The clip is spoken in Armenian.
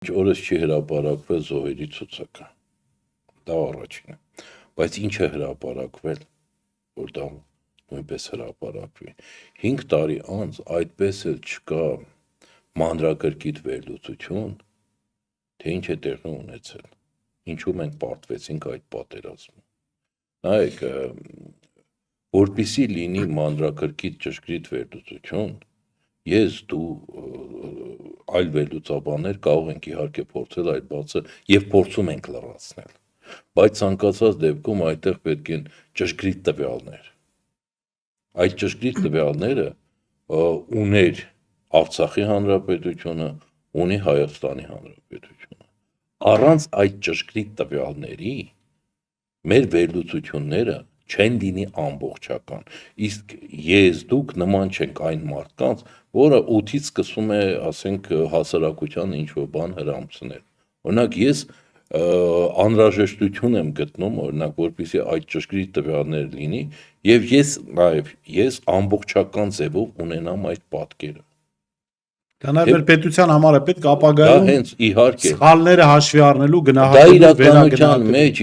Օրս չի հրապարակվել զոհերի ցուցակը, դա առաջինը, բայց ինչ է հրապարակվել, որ դա նույնպես հրապարակվի, 5 տարի անց այդպես էլ չկա մանրակրկիտ վերլուծություն, թե ինչ է տեղի ունեցել, ինչու մենք պարտվեցինք այդ պատերազմում, նայեք, որպեսզի լինի մանրակրկիտ ճշգրիտ վերլուծություն, ես դու այլ վերլուծաբաններ կարող ենք իհարկե փորձել այդ բացը եւ փորձում ենք լրացնել, բայց ցանկացած դեպքում այդտեղ պետք են ճշգրիտ տվյալներ, այդ ճշգրիտ տվյալները ուներ Արցախի հանրապետությունը, ունի Հայաստանի հանրապետությունը, առանց այդ ճշգրիտ տվյալների մեր վերլուծությունները չեն լինի ամբողջական, իսկ ես դուք նման չենք այն մարդկանց, որը օդից սկսում է, ասենք, հասարակության ինչ-որ բան հրամցնել, օրինակ ես անհրաժեշտություն եմ գտնում, օրինակ, որպեսզի այդ ճշգրիտ տվյալներ լինի եւ ես ամբողջական ձևով ունենամ այդ պատկերը Դա նաև մեր պետության համար է պետք ապագայում հենց իհարկե սխալները հաշվի առնելու դա իրականության մեջ